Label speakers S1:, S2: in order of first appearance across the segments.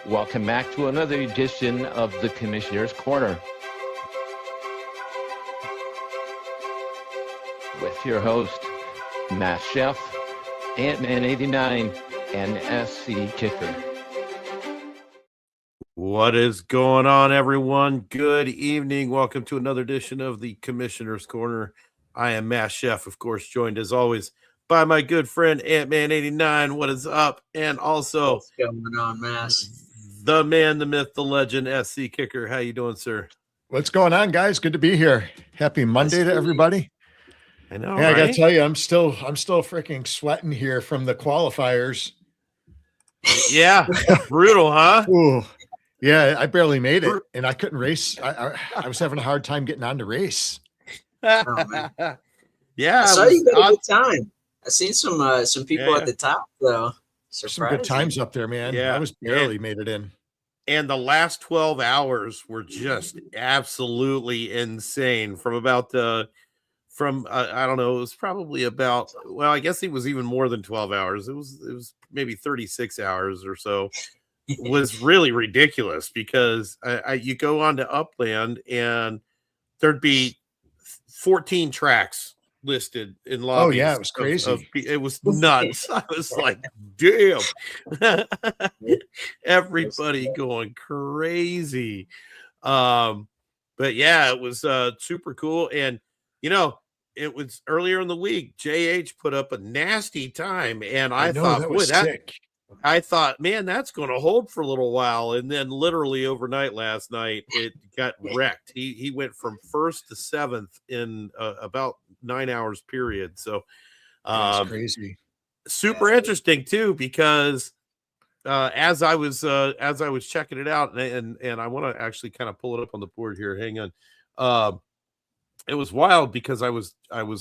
S1: Welcome back to another edition of the Commissioner's Corner with your host, Matt Chef, Ant-Man 89, and SC Kicker.
S2: What is going on, everyone? Good evening. Welcome to another edition of the Commissioner's Corner. I am Matt Chef, of course, joined as always by my good friend Ant-Man 89. What is up? And also,
S3: what's going on, Mass?
S2: The man, the myth, the legend, SC Kicker. How you doing, sir?
S4: What's going on, guys? Good to be here. Happy Monday to everybody.
S2: I know.
S4: Yeah,
S2: right?
S4: I gotta tell you, I'm still freaking sweating here from the qualifiers.
S2: Yeah, brutal, huh?
S4: Ooh, yeah, I barely made it, and I couldn't race. I was having a hard time getting on to race.
S3: Oh,
S2: yeah,
S3: I saw you got a good time. I seen some people at the top though.
S4: Some good times up there, man.
S2: Yeah,
S4: I was barely made it in.
S2: And the last 12 hours were just absolutely insane. From about I don't know, it was probably about, well, I guess it was even more than 12 hours. It was maybe 36 hours or so. It was really ridiculous because you go on to Upland and there'd be 14 tracks listed in lobbies.
S4: Oh yeah, it was crazy.
S2: It was nuts. I was like, damn. Everybody going crazy. But yeah, it was super cool. And you know, it was earlier in the week. JH put up a nasty time, and I thought,
S4: that
S2: boy,
S4: was sick.
S2: I thought, man, that's going to hold for a little while. And then literally overnight last night, it got wrecked. He went from first to seventh in about 9 hours period. So
S4: That's crazy.
S2: Super interesting too, because as I was checking it out, and I want to actually kind of pull it up on the board here. Hang on. It was wild because I was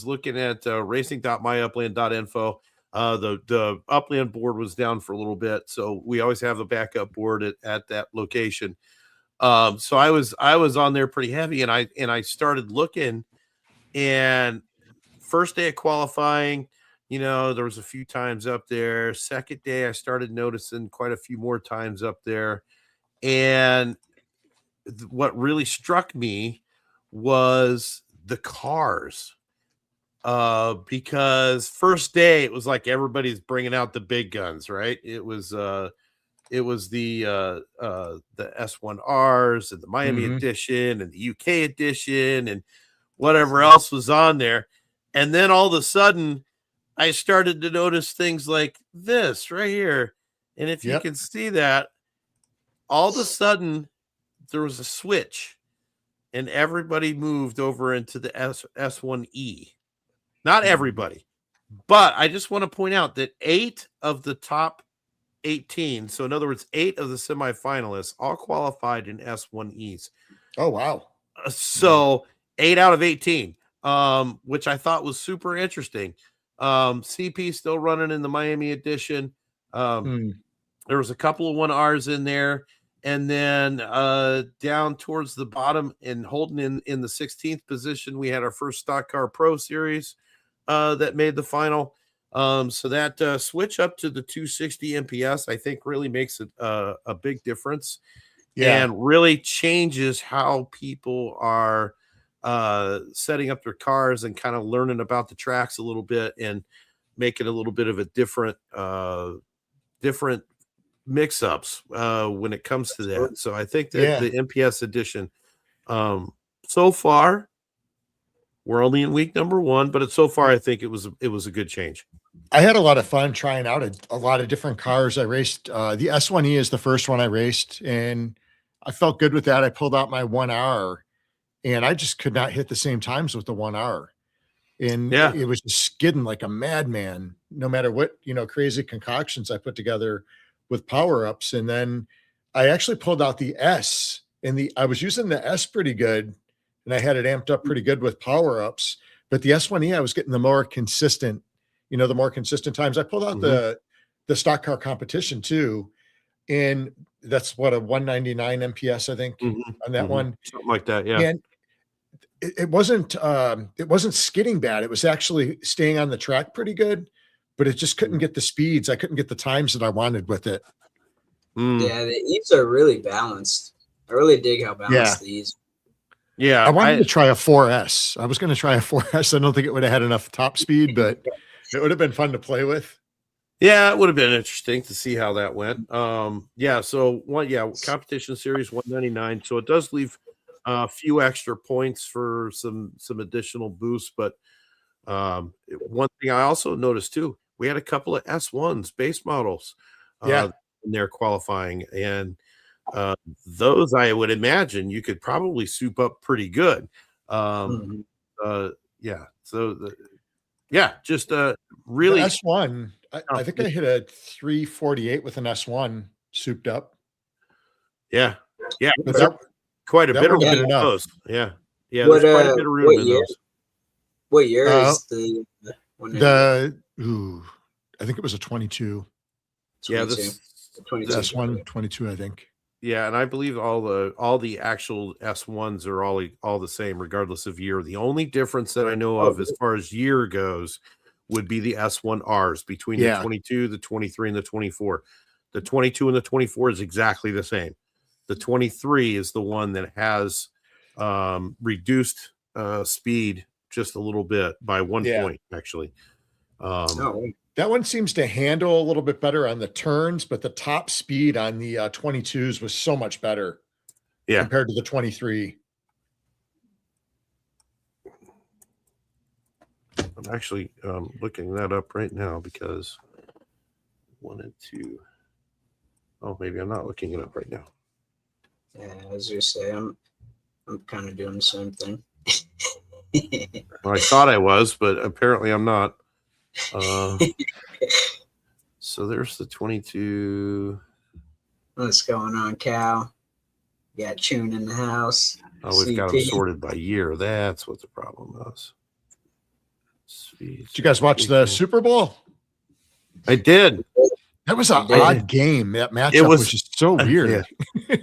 S2: looking at racing.myupland.info. The Upland board was down for a little bit, so we always have a backup board at that location. So I was on there pretty heavy, and I started looking, and first day of qualifying, you know, there was a few times up there. Second day, I started noticing quite a few more times up there, and what really struck me was the cars. Because first day it was like everybody's bringing out the big guns, right? It was the S1Rs and the Miami edition and the UK edition and whatever else was on there. And then all of a sudden I started to notice things like this right here. And if you can see that, all of a sudden there was a switch and everybody moved over into the S1E. Not everybody, but I just want to point out that 8 of the top 18, so in other words, 8 of the semifinalists all qualified in S1Es.
S4: Oh, wow.
S2: So 8 out of 18, which I thought was super interesting. CP still running in the Miami edition. There was a couple of 1Rs in there. And then down towards the bottom and holding in the 16th position, we had our first Stock Car Pro Series that made the final. So that switch up to the 260 MPS, I think, really makes it a big difference. Yeah. And really changes how people are setting up their cars and kind of learning about the tracks a little bit and making a little bit of a different mix-ups when it comes to that. So I think that the MPS edition, so far, we're only in week number 1, but so far I think it was a good change.
S4: I had a lot of fun trying out a lot of different cars. I raced the S1E is the first one I raced, and I felt good with that. I pulled out my 1R, and I just could not hit the same times with the 1R. And it was just skidding like a madman, no matter what, crazy concoctions I put together with power-ups. And then I actually pulled out the S, and I was using the S pretty good, and I had it amped up pretty good with power-ups. But the S1E, I was getting the more consistent times. I pulled out the stock car competition too, and that's what, a 199 MPS, I think, on that one.
S2: Something like that, yeah.
S4: And it wasn't skidding bad. It was actually staying on the track pretty good, but it just couldn't get the speeds. I couldn't get the times that I wanted with it.
S3: Yeah, the Eves are really balanced. I really dig how balanced the Eves.
S2: Yeah,
S4: I wanted to try a 4S. I was going to try a 4S. I don't think it would have had enough top speed, but it would have been fun to play with.
S2: Yeah, it would have been interesting to see how that went. Yeah, so competition series 199. So it does leave a few extra points for some additional boosts, but one thing I also noticed too, we had a couple of S1s base models in their qualifying, and those I would imagine you could probably soup up pretty good. Just really
S4: the S1. I think I hit a 348 with an S1 souped up.
S2: Yeah,
S4: But that,
S2: quite a bit of
S4: would have
S2: room
S4: been
S2: in
S4: enough.
S2: those. Yeah, there's quite a bit of room in those.
S3: What year is the one?
S4: I think it was a 22.
S2: Yeah,
S3: 22.
S4: S1 22, I think.
S2: Yeah, and I believe all the actual S1s are all the same, regardless of year. The only difference that I know of as far as year goes would be the S1Rs between the 22, the 23, and the 24. The 22 and the 24 is exactly the same. The 23 is the one that has reduced speed just a little bit by 1 point, actually.
S4: That one seems to handle a little bit better on the turns, but the top speed on the 22s was so much better compared to the 23.
S2: I'm actually looking that up right now because I wanted to. Oh, maybe I'm not looking it up right now.
S3: Yeah, as you say, I'm kind of doing the same thing.
S2: Well, I thought I was, but apparently I'm not. So there's the 22.
S3: What's going on, Cal? You got Chune in the house.
S2: Oh, we've got them sorted by year. That's what the problem was.
S4: Did you guys watch the Super Bowl?
S2: I did.
S4: That was an odd game. That matchup was just so weird.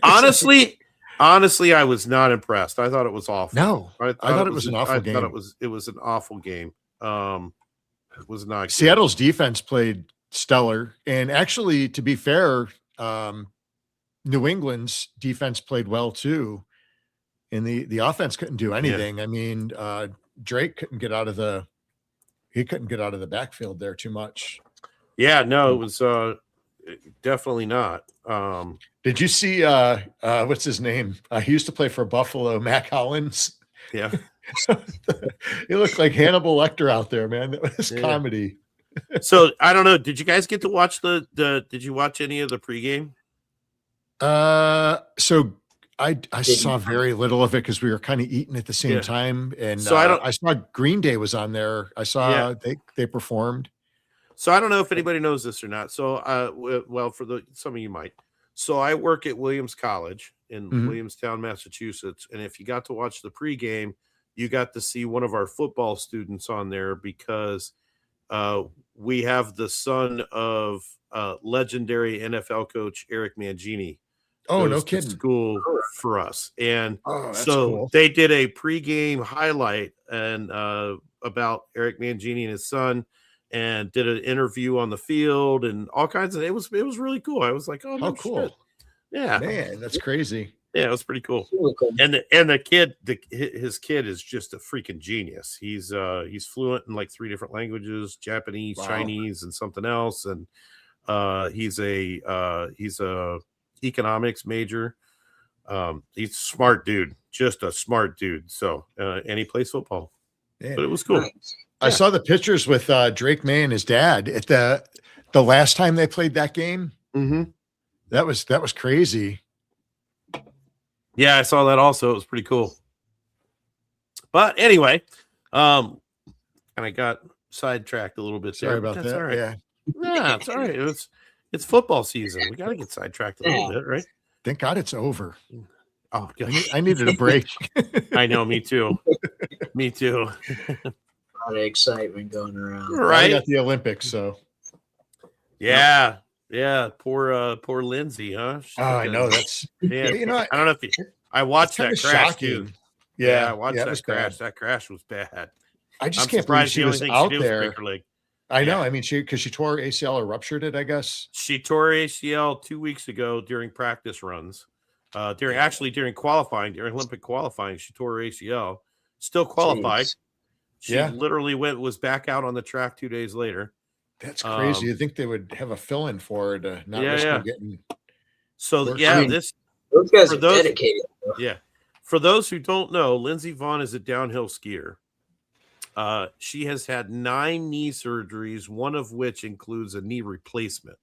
S2: Honestly, I was not impressed. I thought it was awful.
S4: No, I thought it was an awful game.
S2: I thought it was an awful game. It was not.
S4: Seattle's defense played stellar, and actually, to be fair, New England's defense played well too, and the offense couldn't do anything. I mean, Drake couldn't get out of the backfield there too much.
S2: Yeah, no, it was definitely not.
S4: Did you see what's his name? He used to play for Buffalo, Mac Hollins.
S2: Yeah.
S4: He looked like Hannibal Lecter out there, man. That was comedy.
S2: So I don't know. Did you guys get to watch did you watch any of the pregame?
S4: So I saw very little of it because we were kind of eating at the same time. And so I saw Green Day was on there. I saw they performed.
S2: So I don't know if anybody knows this or not. So well, some of you might. So I work at Williams College in Williamstown, Massachusetts. And if you got to watch the pregame, you got to see one of our football students on there because we have the son of legendary NFL coach Eric Mangini.
S4: Oh, no kidding.
S2: School for us. And
S4: so
S2: cool. They did a pregame highlight and about Eric Mangini and his son, and did an interview on the field and all kinds of. It was really cool. I was like, oh,
S4: how cool!
S2: Shit. Yeah,
S4: man, that's crazy.
S2: Yeah, it was pretty cool. And the kid, his kid is just a freaking genius. He's fluent in like 3 different languages: Japanese, Chinese, and something else. And he's a economics major. He's a smart dude, just a smart dude. So and he plays football. Yeah. But it was cool.
S3: Nice.
S4: I saw the pictures with Drake May and his dad at the last time they played that game.
S2: Mm-hmm.
S4: That was crazy.
S2: Yeah, I saw that also. It was pretty cool. But anyway, and I got sidetracked a little bit.
S4: Sorry about that.
S2: All right.
S4: Yeah.
S2: Nah, it's all right. It's football season. We got to get sidetracked a little bit, right?
S4: Thank God it's over.
S2: Oh,
S4: I needed a break.
S2: I know, me too. Me too.
S3: A lot of excitement going around.
S2: Right.
S4: I got the Olympics, so.
S2: Yeah. Yeah. Poor Lindsay, huh?
S4: I know that's.
S2: Yeah. You know, I don't know if I watched that crash
S4: shocking.
S2: too.
S4: Yeah,
S2: I watched that crash.
S4: bad.
S2: That crash was bad.
S4: I just can't believe she was out there. I know.
S2: Yeah.
S4: I mean, because she tore her ACL or ruptured it, I guess.
S2: She tore her ACL 2 weeks ago during practice runs. During qualifying, during Olympic qualifying, she tore her ACL. Still qualified.
S3: Jeez.
S2: She literally was back out on the track 2 days later.
S4: That's crazy. You'd think they would have a fill-in for her to not risk her getting.
S2: So
S4: worse.
S2: yeah,
S3: I mean, those guys
S2: for
S3: are
S2: those-
S3: dedicated.
S2: yeah. For those who don't know, Lindsey Vaughn is a downhill skier. She has had 9 knee surgeries, one of which includes a knee replacement.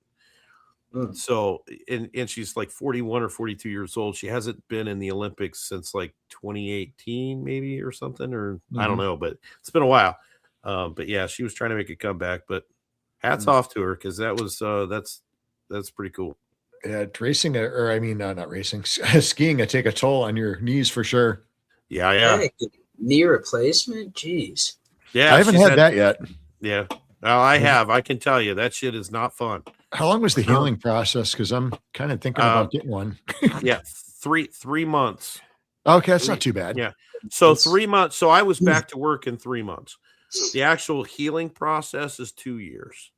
S3: Mm.
S2: So, and she's like 41 or 42 years old. She hasn't been in the Olympics since like 2018, maybe, or something, or I don't know, but it's been a while. But yeah, she was trying to make a comeback, but hats off to her, because that was that's pretty cool.
S4: Yeah, racing, or I mean, not racing, skiing, take a toll on your knees for sure.
S2: Yeah.
S3: Heck, knee replacement? Jeez.
S2: Yeah.
S4: I haven't had that yet.
S2: Yeah. Well, I have. I can tell you that shit is not fun.
S4: How long was the healing process? Because I'm kind of thinking about getting one.
S2: Yeah. 3 months.
S4: Okay, that's not too bad.
S2: Yeah. So 3 months. So I was back to work in 3 months. The actual healing process is 2 years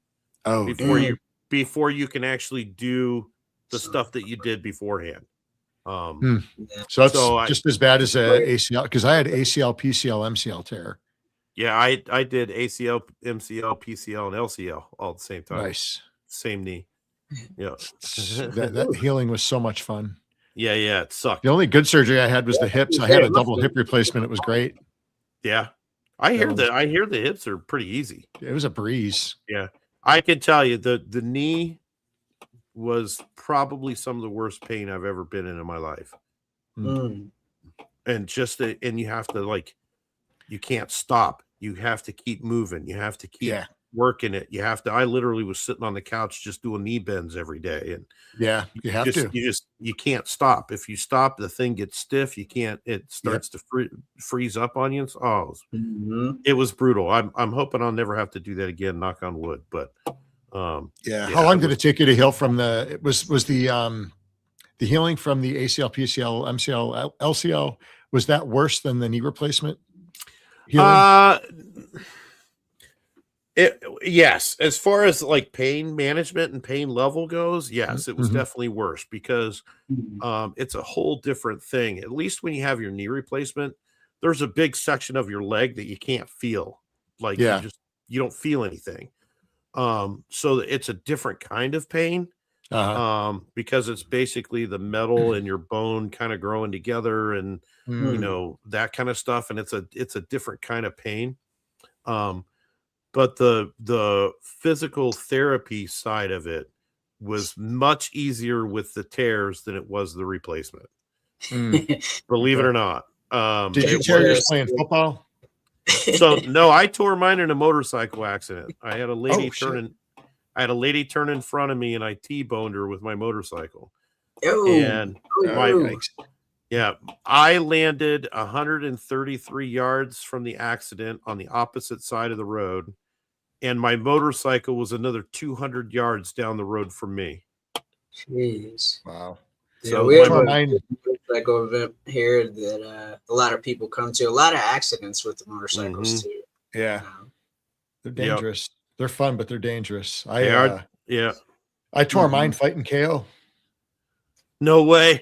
S4: Oh,
S2: before you can actually do the stuff that you did beforehand.
S3: Yeah.
S4: so it's
S2: so
S4: just as bad as a ACL, because I had ACL, PCL, MCL tear.
S2: Yeah, I did ACL, MCL, PCL, and LCL all at the same time.
S4: Nice.
S2: Same knee. Yeah.
S4: that healing was so much fun.
S2: Yeah, it sucked.
S4: The only good surgery I had was the hips. I had a double hip replacement. It was great.
S2: Yeah. I hear the hips are pretty easy.
S4: It was a breeze.
S2: Yeah. I can tell you the knee was probably some of the worst pain I've ever been in my life.
S3: Mm.
S2: And and you have to, you can't stop. You have to keep moving. You have to keep working it. I literally was sitting on the couch just doing knee bends every day. And
S4: you have to.
S2: You can't stop. If you stop, the thing gets stiff. It starts to freeze up on you. It was brutal. I'm hoping I'll never have to do that again, knock on wood. But how
S4: long did it take you to heal from was the healing from the ACL, PCL, MCL, LCL, was that worse than the knee replacement healing?
S2: Yes, as far as pain management and pain level goes, yes, it was definitely worse, because it's a whole different thing. At least when you have your knee replacement, there's a big section of your leg that you can't feel. You don't feel anything. So it's a different kind of pain. Because it's basically the metal and your bone kind of growing together, and that kind of stuff, and it's a different kind of pain. But the physical therapy side of it was much easier with the tears than it was the replacement. Believe it or not.
S4: Did you tear yours playing football?
S2: So no, I tore mine in a motorcycle accident. I had a lady turn in front of me, and I T-boned her with my motorcycle. And I landed 133 yards from the accident on the opposite side of the road, and my motorcycle was another 200 yards down the road from me.
S3: Jeez.
S4: Wow.
S2: So
S3: we have a motorcycle event here that a lot of people come to. A lot of accidents with the motorcycles too.
S4: Yeah. They're dangerous. They're fun, but they're dangerous.
S2: I
S4: tore mine fighting KO.
S2: No way.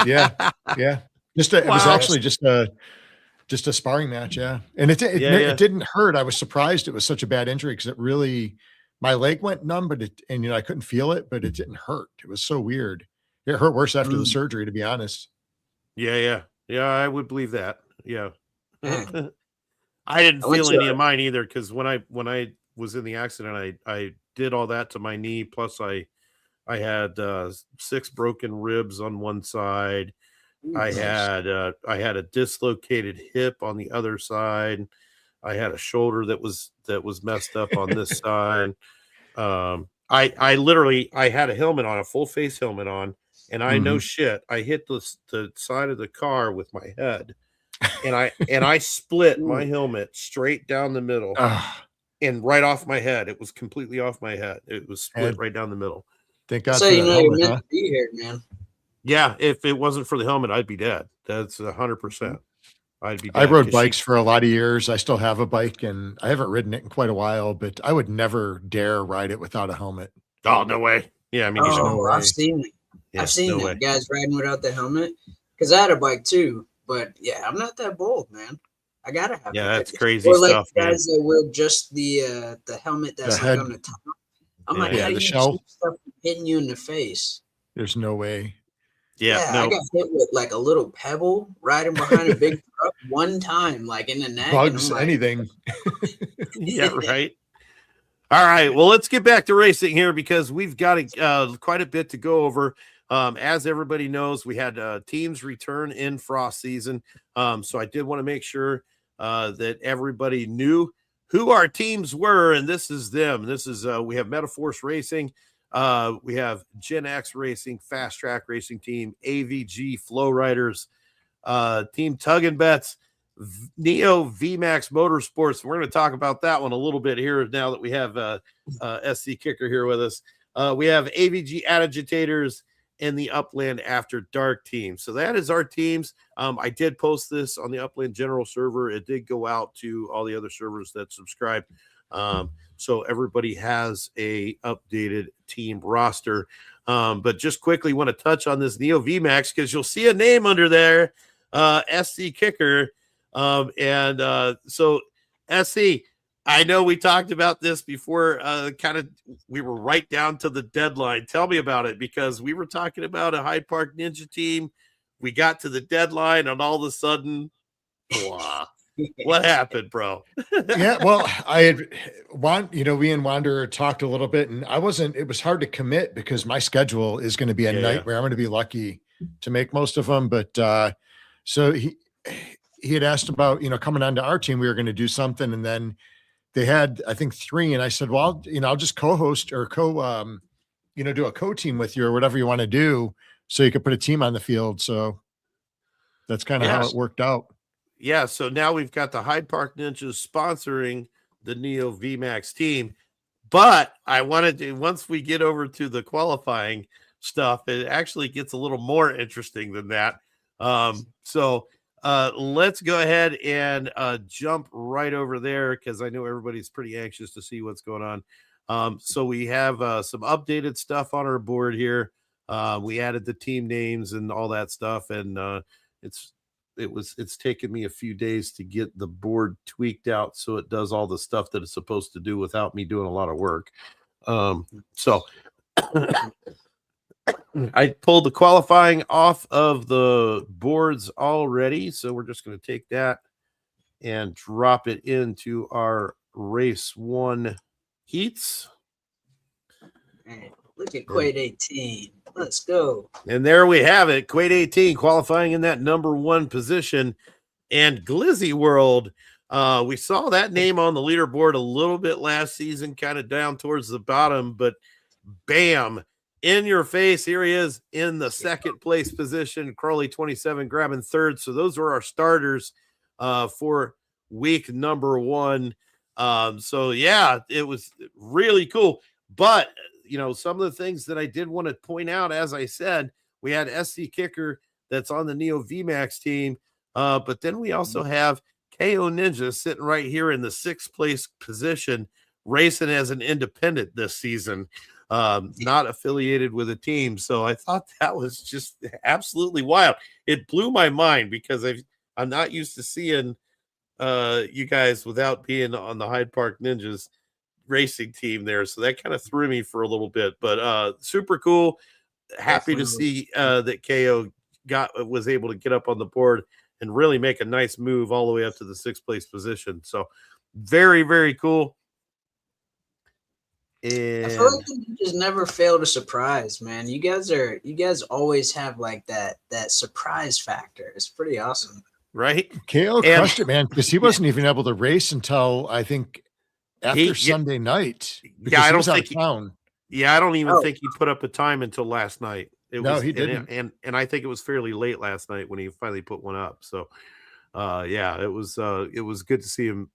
S4: Yeah. It was actually just a sparring match. Yeah. And it didn't hurt. I was surprised it was such a bad injury, because my leg went numb, but I couldn't feel it, but it didn't hurt. It was so weird. It hurt worse after the surgery, to be honest.
S2: Yeah. I would believe that. Yeah. I didn't feel any of mine either, because when I was in the accident, I did all that to my knee. Plus I had 6 broken ribs on one side. I had a dislocated hip on the other side. I had a shoulder that was messed up on this side. I literally had a helmet on, a full face helmet on, and I no shit, I hit the side of the car with my head, and I split my helmet straight down the middle. And right off my head. It was completely off my head. It was split right down the middle.
S4: Thank God.
S3: So you're meant to be here, man.
S2: Yeah, if it wasn't for the helmet, I'd be dead. That's 100%. I'd be
S4: I
S2: down
S4: rode
S2: 'cause
S4: bikes for a lot of years. I still have a bike and I haven't ridden it in quite a while, but I would never dare ride it without a helmet.
S2: oh, no way. Yeah, I mean,
S4: There's
S2: you
S4: no
S3: Oh,
S4: way.
S3: I've seen it.
S2: yeah,
S3: I've seen
S2: no
S3: that
S2: way.
S3: guys riding without the helmet. Because I had a bike too, but yeah, I'm not that bold, man. I gotta have
S2: Yeah,
S3: the
S2: that's
S3: head.
S2: crazy
S3: Or like
S2: stuff,
S3: the
S2: man.
S3: guys that wear just the helmet
S4: The
S3: that's like on
S4: head,
S3: the top. I'm like,
S2: Yeah.
S3: how
S4: yeah,
S3: do
S4: the
S3: you
S4: shell.
S3: keep stuff from hitting you in the face?
S4: There's no way.
S2: Yeah,
S3: Yeah, I
S2: no,
S3: got hit with like a little pebble riding behind a big truck one time, like in the neck, and I'm
S4: Bugs,
S3: like,
S4: anything.
S2: yeah, right. All right. Well, let's get back to racing here because we've got quite a bit to go over. As everybody knows, we had teams return in frost season. So I did want to make sure that everybody knew who our teams were, and this is them. This is we have Metaforce Racing, we have Gen X Racing, Fast Track Racing Team, AVG Flow Riders, Team Tug and Bets, Neo VMAX Motorsports. We're going to talk about that one a little bit here now that we have SC Kicker here with us. We have AVG Agitators and the Upland After Dark team. So that is our teams. I did post this on the Upland General server. It did go out to all the other servers that subscribe. So everybody has a updated team roster. But just quickly want to touch on this Neo VMAX because you'll see a name under there, SC Kicker. So SC, I know we talked about this before, we were right down to the deadline. Tell me about it, because we were talking about a Hyde Park Ninja team. We got to the deadline and all of a sudden, blah. What happened, bro?
S4: Yeah, well, we and Wanderer talked a little bit, and it was hard to commit because my schedule is going to be a nightmare. I'm going to be lucky to make most of them. But so he had asked about, coming onto our team, we were going to do something. And then they had, I think, 3. And I said, well, I'll just co-host or do a co-team with you or whatever you want to do so you could put a team on the field. So that's kind of how it worked out.
S2: Yeah, so now we've got the Hyde Park Ninjas sponsoring the Neo VMAX team. But I wanted to, once we get over to the qualifying stuff, it actually gets a little more interesting than that. So let's go ahead and jump right over there because I know everybody's pretty anxious to see what's going on. So we have some updated stuff on our board here. We added the team names and all that stuff, and it's taken me a few days to get the board tweaked out so it does all the stuff that it's supposed to do without me doing a lot of work. So I pulled the qualifying off of the boards already, so we're just going to take that and drop it into our race 1 heats.
S3: man, look at Quaid 18. Let's go.
S2: And there we have it. Quaid 18 qualifying in that number 1 position. And Glizzy World, we saw that name on the leaderboard a little bit last season, kind of down towards the bottom, but bam, in your face. Here he is in the 2nd place position. Crawley 27 grabbing 3rd. So those are our starters for week number 1. So yeah, it was really cool. But some of the things that I did want to point out, as I said, we had SC Kicker that's on the Neo VMAX team. But then we also have KO Ninja sitting right here in the 6th place position, racing as an independent this season, not affiliated with a team. So I thought that was just absolutely wild. It blew my mind because I'm not used to seeing you guys without being on the Hyde Park Ninjas racing team there, so that kind of threw me for a little bit, but super cool. Happy to see that KO was able to get up on the board and really make a nice move all the way up to the 6th place position. So very, very cool. And
S3: I feel like you just never fail to surprise, man. You guys always have like that surprise factor. It's pretty awesome,
S2: right?
S4: KO crushed it, man, because he wasn't even able to race until I think after Sunday night.
S2: Yeah, I don't think
S4: town.
S2: Yeah, I don't even think he put up a time until last night.
S4: He didn't.
S2: And I think it was fairly late last night when he finally put one up. So yeah, it was good to see him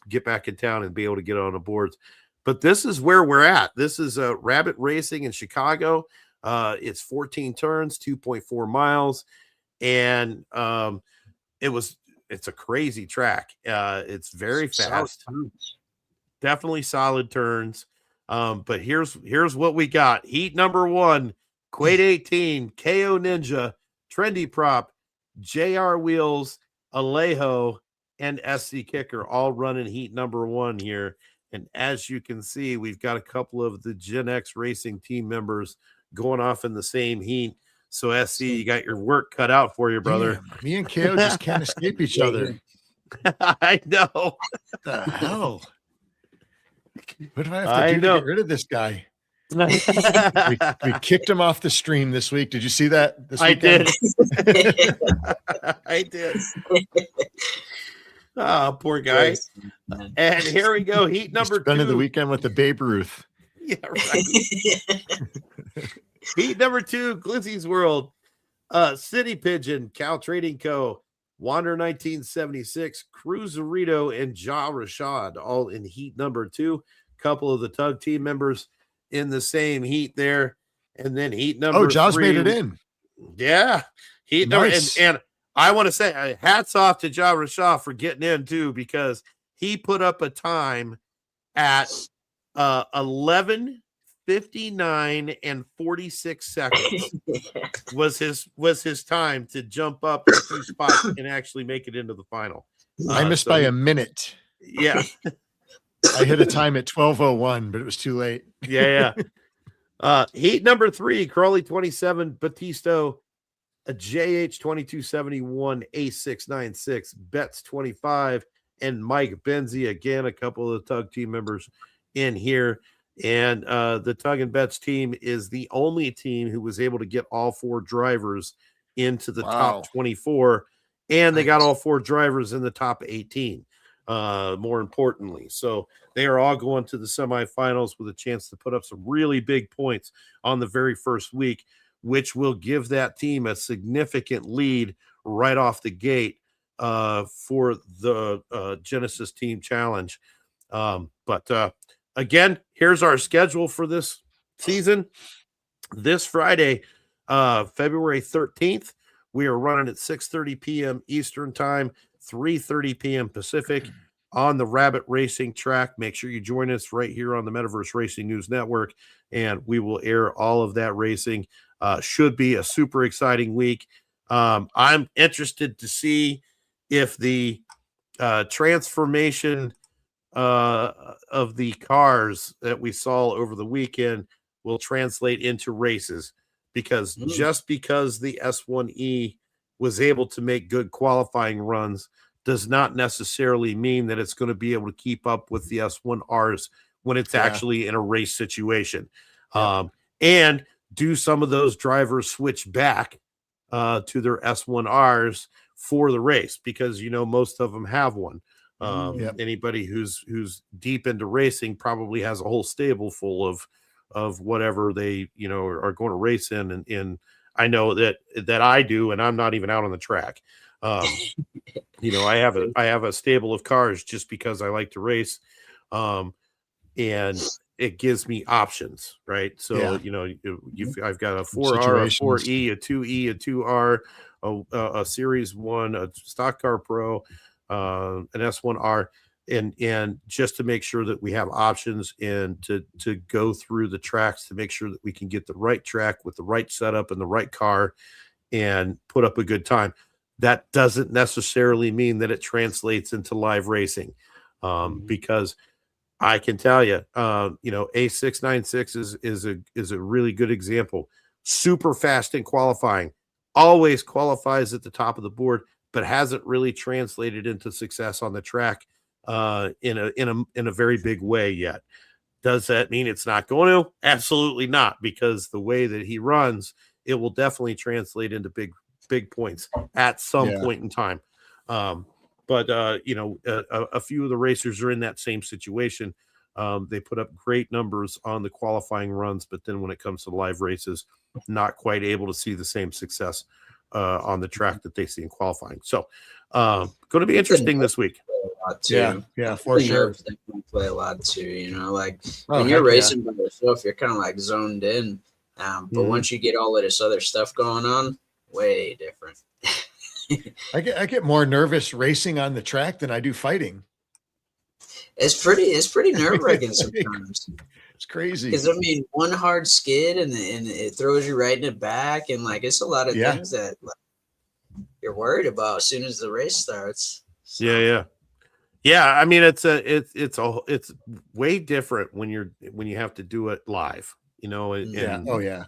S2: get back in town and be able to get on the boards. But this is where we're at. This is Rabbit Racing in Chicago. It's 14 turns, 2.4 miles. And it was it's a crazy track. It's very
S3: Solid
S2: fast,
S3: turns.
S2: definitely solid turns. But here's what we got. Heat number 1, Quade 18, KO Ninja, Trendy Prop, JR Wheels, Alejo, and SC Kicker all running heat number 1 here. And as you can see, we've got a couple of the Gen X Racing team members going off in the same heat. So SC, you got your work cut out for you, brother.
S4: Damn, me and KO just can't escape each other.
S2: I know.
S4: What the hell? What do I have to do to get rid of this guy? We kicked him off the stream this week. Did you see that? This weekend?
S2: did. I did. Oh, poor guy. And here we go. Heat number 2.
S4: Spending the weekend with the Babe Ruth.
S2: Yeah, right. Heat number 2, Glizzy's World, City Pigeon, Cal Trading Co., Wander 1976, Cruiserito, and Ja Rashad, all in heat number 2. Couple of the Tug team members in the same heat there. And then heat number 3.
S4: Jaws made it in.
S2: Yeah. Heat
S4: Nice.
S2: number, and I want to say hats off to Ja Rashad for getting in too, because he put up a time at 11:59 and 46 seconds was his time to jump up a few spots and actually make it into the final.
S4: I missed by a minute.
S2: Yeah.
S4: I hit a time at 12:01, but it was too late.
S2: Yeah. Heat number 3, Crawley 27, Batisto, a JH 2271, A696, Betts 25, and Mike Benzie. Again, a couple of the Tug team members in here. And the Tug and Betts team is the only team who was able to get all 4 drivers into the top 24, and they got all 4 drivers in the top 18. More importantly, so they are all going to the semifinals with a chance to put up some really big points on the very first week, which will give that team a significant lead right off the gate for the Genesis Team Challenge. But again, here's our schedule for this season. This Friday, February 13th, we are running at 6:30 p.m. Eastern Time, 3:30 p.m. Pacific on the Rabbit Racing track. Make sure you join us right here on the Metaverse Racing News Network, and we will air all of that racing. Should be a super exciting week. I'm interested to see if the transformation of the cars that we saw over the weekend will translate into races, because just because the S1E was able to make good qualifying runs does not necessarily mean that it's going to be able to keep up with the S1Rs when it's actually in a race situation. And do some of those drivers switch back to their S1Rs for the race? Because, you know, most of them have one. Anybody who's deep into racing probably has a whole stable full of whatever they, you know, are going to race in. And I know that I do, and I'm not even out on the track. You know, I have a stable of cars just because I like to race. And it gives me options, right? So, you know, I've got a 4R, a 4E, a 2E, a 2R, a Series 1, a Stock Car Pro, an S1R, and just to make sure that we have options and to go through the tracks to make sure that we can get the right track with the right setup and the right car and put up a good time. That doesn't necessarily mean that it translates into live racing, because I can tell you, you know, A696 is a really good example. Super fast in qualifying, always qualifies at the top of the board, but hasn't really translated into success on the track in a very big way yet. Does that mean it's not going to? Absolutely not, because the way that he runs, it will definitely translate into big points at some point in time. But you know, a few of the racers are in that same situation. They put up great numbers on the qualifying runs, but then when it comes to live races, not quite able to see the same success on the track that they see in qualifying. So going to be interesting this week.
S4: Yeah, for sure.
S3: Play a lot too, you know, like when you're racing by yourself, you're kind of like zoned in. But once you get all of this other stuff going on, way different.
S4: I get more nervous racing on the track than I do fighting.
S3: It's pretty nerve wracking
S4: Like,
S3: sometimes.
S4: It's crazy.
S3: Because I mean, one hard skid and it throws you right in the back, and like it's a lot of
S4: Yeah.
S3: things that like, you're worried about as soon as the race starts. So,
S2: Yeah. I mean, it's way different when you have to do it live, and,
S4: Yeah. Oh yeah.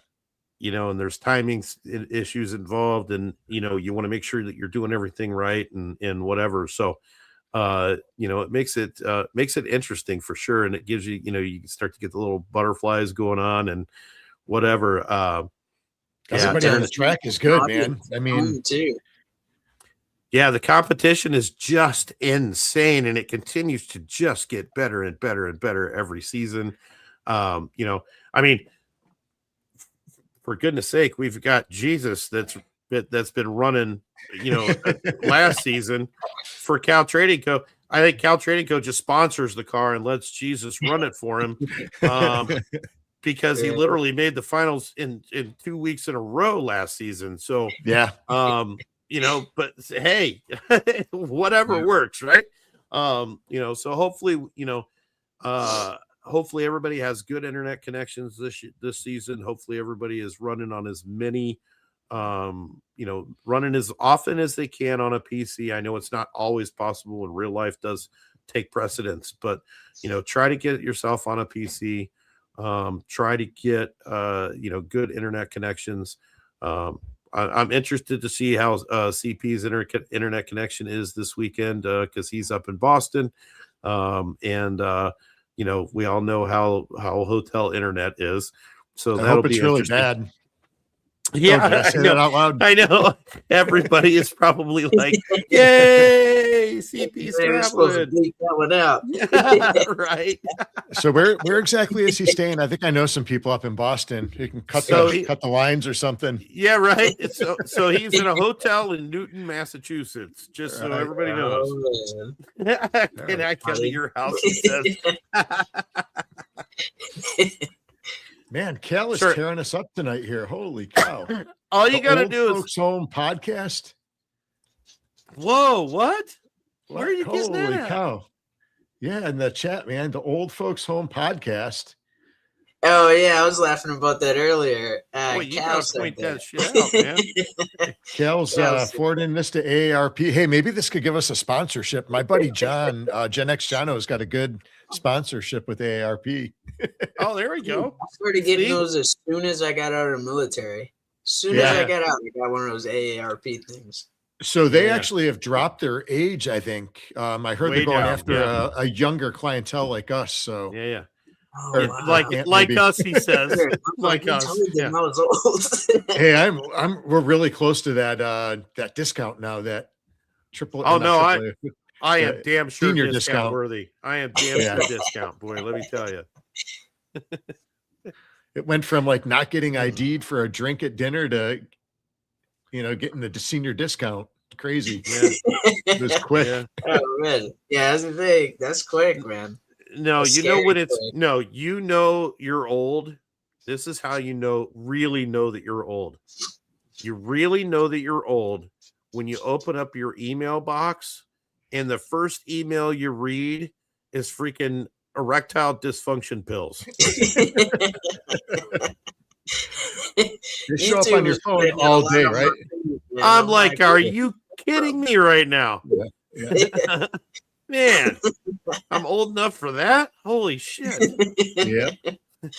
S2: and there's timing issues involved, and you want to make sure that you're doing everything right and whatever. So it makes it interesting for sure, and it gives you you start to get the little butterflies going on and whatever.
S4: Everybody on the track is good, man.
S3: Audience
S4: I mean,
S3: too.
S2: Yeah, the competition is just insane, and it continues to just get better and better and better every season. I mean, for goodness sake, we've got Jesus that's been running, last season for Cal Trading Co. I think Cal Trading Co. just sponsors the car and lets Jesus run it for him, because he literally made the finals in 2 weeks in a row last season. So
S4: yeah.
S2: but hey, whatever works, right? So hopefully, hopefully everybody has good internet connections this season. Hopefully everybody is running on as many, running as often as they can on a PC. I know it's not always possible, and real life does take precedence, but try to get yourself on a PC. Try to get good internet connections. I'm interested to see how CP's internet connection is this weekend, because he's up in Boston, and we all know how hotel internet is. So
S4: I hope it's really bad.
S2: Yeah,
S4: did I say that out loud?
S2: I know. Everybody is probably like, "Yay, CP's
S3: We're supposed to
S2: traveling."
S3: bleep that one out.
S2: Right.
S4: So where exactly is he staying? I think I know some people up in Boston. You can cut the lines or something.
S2: Yeah, right. So he's in a hotel in Newton, Massachusetts, just so everybody knows.
S3: Oh,
S2: Can I come to your house? He says.
S4: Man, Cal is
S2: Sure.
S4: tearing us up tonight here. Holy cow.
S2: All you got to
S4: Old
S2: do is,
S4: Folks Home podcast.
S2: whoa, what? Where are you getting that
S4: Holy
S2: at?
S4: cow. Yeah, in the chat, man. The Old Folks Home podcast.
S3: Oh yeah, I was laughing about that earlier.
S2: Boy, you
S3: Cal
S2: got to
S3: said
S2: point
S3: that.
S2: that shit out, man.
S4: Cal's forwarding this to AARP. Hey, maybe this could give us a sponsorship. My buddy John, Gen X Jono, has got a good sponsorship with AARP.
S2: Oh, there we go.
S3: I started getting
S2: See?
S3: those as soon as I got out of the military. As soon as I got out, I got one of those AARP things.
S4: So they
S2: Yeah.
S4: actually have dropped their age, I think. I heard
S2: Way
S4: they're going
S2: down,
S4: after
S2: yeah.
S4: a younger clientele like us. So
S2: Yeah.
S3: Oh,
S2: Or
S3: wow.
S2: like
S4: maybe.
S2: us, he says.
S3: I'm
S2: like
S3: you
S2: us,
S3: told them
S2: yeah.
S3: I was old.
S4: hey, we're really close to that discount now. That triple.
S2: Oh,
S4: not
S2: no,
S4: AAA.
S2: I am damn sure
S4: Senior
S2: discount
S4: discount.
S2: worthy. I am damn
S4: Yeah.
S2: sure discount, boy. Let me tell you.
S4: It went from like not getting ID'd for a drink at dinner to, getting the senior discount. Crazy.
S2: Yeah.
S4: It was quick.
S2: Yeah.
S3: Oh man, yeah, that's the thing. That's quick, man.
S2: No,
S3: That's
S2: you know
S3: scary
S2: what it's
S3: quick.
S2: no, you're old. This is how really know that you're old. You really know that you're old when you open up your email box and the first email you read is freaking erectile dysfunction pills.
S4: They show up on your
S3: is
S4: phone
S3: putting
S4: all
S3: a lot
S4: day,
S3: of
S4: right?
S3: work in, man.
S2: I'm like, are
S3: goodness.
S2: you kidding me right now?
S4: Yeah.
S2: Man, I'm old enough for that? Holy shit.
S4: Yeah.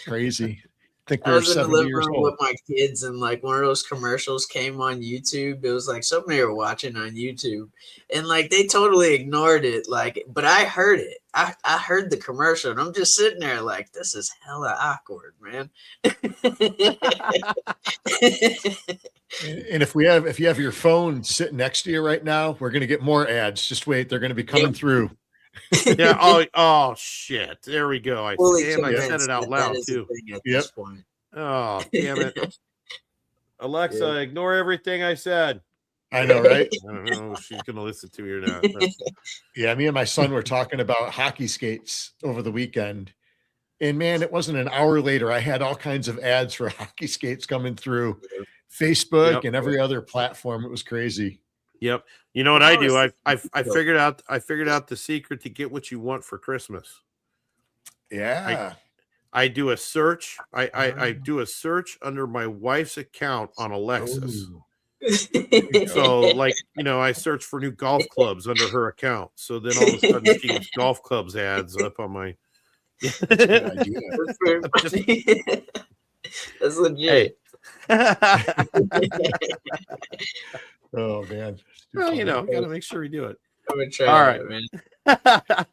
S4: Crazy. I think
S3: I
S4: we were
S3: was in the
S4: 70
S3: living
S4: years
S3: room
S4: old.
S3: with my kids, and like one of those commercials came on YouTube. It was like something they were watching on YouTube, and like they totally ignored it. Like, but I heard it. I heard the commercial, and I'm just sitting there like, this is hella awkward, man.
S4: And if you have your phone sitting next to you right now, we're going to get more ads. Just wait. They're going to be coming through.
S2: Yeah. Oh shit. There we go. I
S3: Fully
S2: said
S3: convinced
S2: it out
S3: that
S2: loud
S3: is the
S2: too.
S3: thing at
S4: Yep.
S3: this point.
S2: Oh, damn it. Alexa,
S3: Yeah.
S2: ignore everything I said.
S4: I know, right?
S2: I don't know if she's gonna listen to me or not. but-
S4: Yeah, me and my son were talking about hockey skates over the weekend. And man, it wasn't an hour later. I had all kinds of ads for hockey skates coming through Facebook
S2: Yep.
S4: and every other platform. It was crazy.
S2: Yep. You know what I do?
S3: Honestly,
S2: I figured out the secret to get what you want for Christmas.
S4: Yeah.
S2: I do a search. I do a search under my wife's account on Alexis.
S4: Ooh.
S2: So, like, I search for new golf clubs under her account. So then all of a sudden she gets golf clubs ads up on my.
S4: Good idea.
S3: That's legit.
S4: Oh man.
S2: Well, got to make sure we do it.
S3: I'm gonna try
S2: All
S3: that,
S2: right.
S3: man.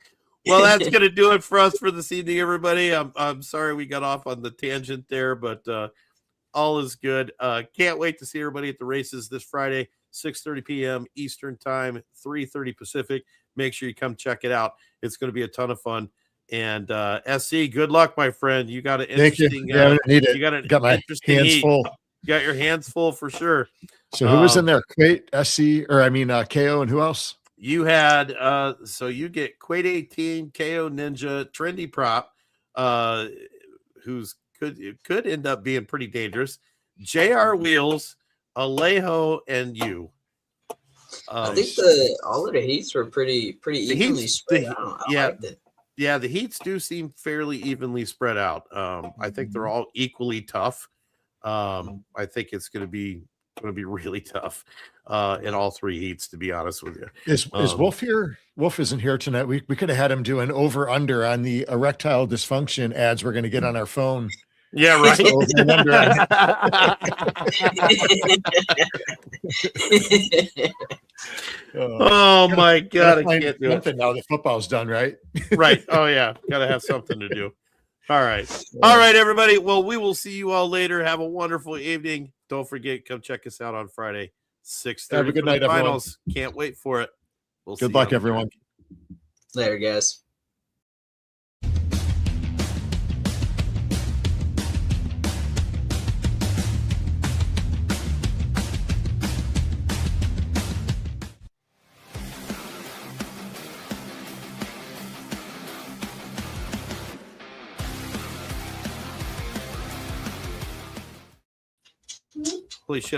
S2: Well, that's gonna do it for us for this evening, everybody. I'm sorry we got off on the tangent there, but all is good. Can't wait to see everybody at the races this Friday, 6:30 p.m. Eastern time, 3:30 Pacific. Make sure you come check it out. It's going to be a ton of fun. And SC, good luck, my friend. You got an
S4: Thank you.
S2: interesting.
S4: Yeah, I need it.
S2: You got
S4: Got my
S2: interesting
S4: hands
S2: heat.
S4: full.
S2: You got your hands full for sure.
S4: So who was in there? Quate, SC, or I mean KO, and who else?
S2: You had so you get Quade 18, KO Ninja, Trendy Prop, who's could end up being pretty dangerous. JR Wheels, Alejo, and you.
S3: I think all of the heats were pretty evenly spread out. I liked it.
S2: Yeah, the heats do seem fairly evenly spread out. I think they're all equally tough. I think it's going to be really tough in all three heats, to be honest with you.
S4: Is Wolf here? Wolf isn't here tonight. We could have had him do an over under on the erectile dysfunction ads we're going to get on our phone.
S2: Yeah, right. Oh my God, I can't do it.
S4: Now the football's done, right?
S2: Right. Oh yeah, gotta have something to do. All right, everybody. Well, we will see you all later. Have a wonderful evening. Don't forget, come check us out on Friday, 6:30.
S4: Have a good night,
S2: finals. Everyone. Can't wait for it. We'll
S4: good luck, everyone.
S3: Later, guys.
S2: Holy shit.